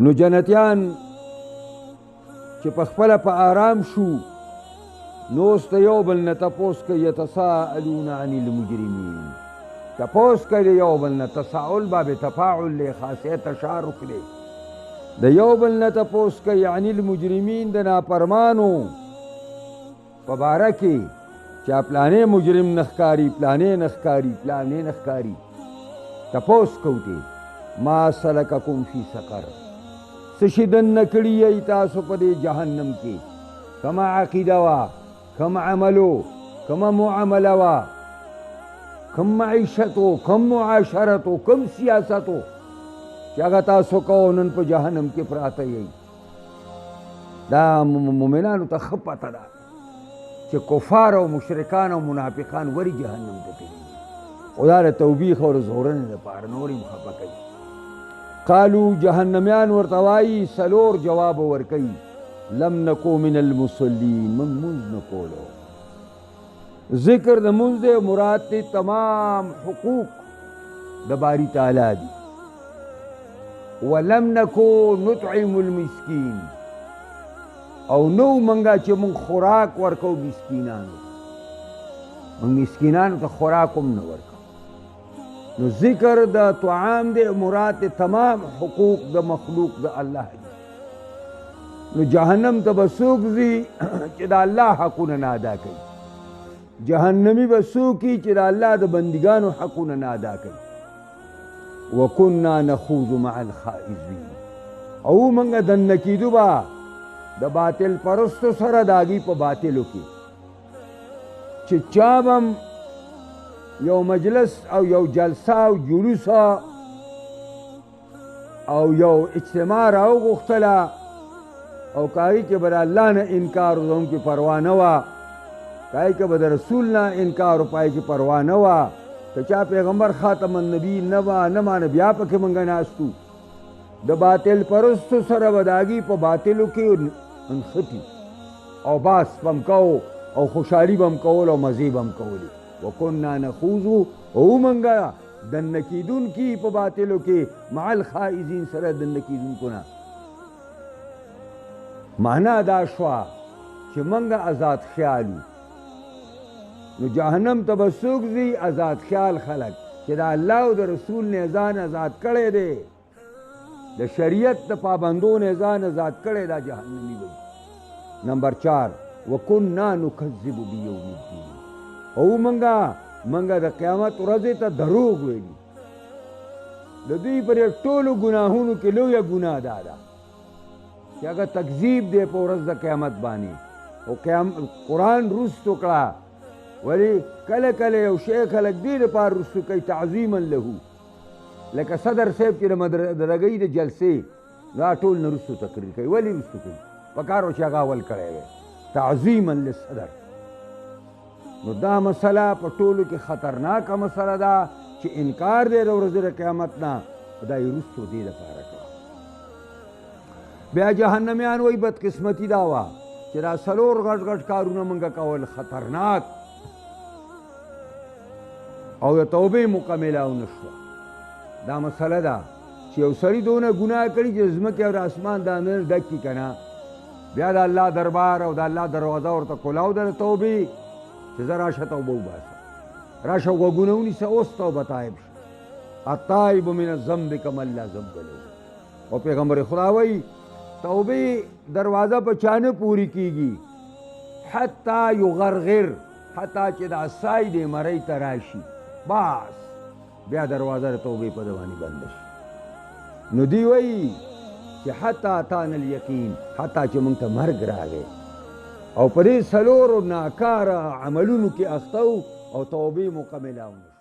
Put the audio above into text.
نو جنتیان چې په خپله په آرام شو نو اوس د یو بل نه تپوس کوي یتساءلون عن المجرمین تپوس کوي یو بل نه تساؤل باب تفاعل دی خاصیه تشارک دی د یو بل نه تپوس کوي عن المجرمین د نافرمانو په باره کې چې پلانې مجرم نه ښکاري پلانې نه ښکاري پلانې نه ښکاري تپوس کوي ما سلککم فی سقر څه شي دننه کړي یې تاسو په دې جهنم کې کما عقیده وه کم عملو کم معامله وه کم معیشتو کم معاشرتو کم سیاستو چې هغه تاسو کوو نن په جهنم کې پراته یئ دا مؤمنانو ته ښه پته ده چې کفار او مشرکان او منافقان ولې جهنم ته تللي خدا د توبیخ او زورنې دپاره نور یې خفه کوي قالو جهنمیان ورته وایي څلور جواب ورکوي لم نکو من المصلین من منځ نه کولو ذکر د منځ دی مراد دی تمام حقوق د باری تعالی دي ولم نکو نطعم المسکین او نو منګه چې مونږ خوراک ورکو مسکینانو مونږ مسکینانو ته خوراک هم نه ورکو نو ذکر د طعام دی مراد دی تمام حقوق د مخلوق د الله دی نو جهنم ته به څوک ځي چې د الله حقونه نه ادا کوي جهنمی به څوک وي چې د الله د بندګانو حقونه نه ادا کوي وکنا نخوض مع الخائضین او موږ دننه کېدو به د باطل پرستو سره د هغوی په باطلو کې چې چا به یو مجلس او یو جلسه او جلوس او یو اجتماع راوغوښتله او کاغی که به د الله نه انکار زمون کې پروا نه وه کاغی که به د رسول نه انکار پای کې پروا نه وه که چا پیغمبر خاتم النبی نه وه نه مانه بیا پکې موږ ناستو د باطل پرستو سره به د هغوی په باطلو کې نښتي او باس به م کوو او خوشحالي به م کول او مزې به م کولې وکنا نخوضو او موږ دننه کېدونکي په باطلو کې مع الخائضین سره دننه کېدونکو نه معنا دا شوه چې موږ آزاد خیال نو جهنم ته به څوک ځي آزاد خیال خلک چې د الله او د رسول نه ځان آزاد کړی دی د شریعت د پابندو نه ځان آزاد کړی دا جهنمي وي نمبر 4 وکنا نکذب بیوم الدین او موږ د قیامت ورځې ته دروغ ویلي د دوی پر ټولو ګناهونو کې لویه ګناه دا ده چې هغه تکذیب دی په ورځ د قیامت باندې او قرآن رستو کړه ولې کله کله یو شی خلک دې دپاره رستو کوي تعظیما له لکه صدر صاحب چې د درګۍ د جلسې دا ټول نه رستو تقریر کوي ولې رستو کوي پکار و چې هغه اول کړی وی تعظیما للصدر نو دا مسله په ټولو کې خطرناکه مسله ده چې انکار دی د ورځې د قیامت نه دا یې رستو دې دپاره کوه بیا جهنمیان وی بدقسمتي دا وه چې دا څلور غټ غټ کارونه موږ کول خطرناک او د توبې مکمله ونه شوه دا مسله ده چې یو سړي دونه ګناه کړي چې ځمکې او د اسمان دا نه ډک کړي که نه بیا د الله دربار او د الله دروازه ورته کلاو ده د توبې چې زه راشه توبه وباسه راشه غوږونه ونیسه اوس توبه تایب شه التایب من الذنب کمن لا ذنب له او پیغمبر خدا وایي توبې دروازه په چا نه پوری کیږي حتی یغرغر حتی چې دا سای دې مرۍ ته راشي بس بیا دروازه د توبې په ده باندې بنده شي نو دوی وایي چې حتی اتانا الیقین حتی چې موږ ته مرګ راغی او په دې څلورو ناکاره عملونو کې اخته او توبې مکمله ونه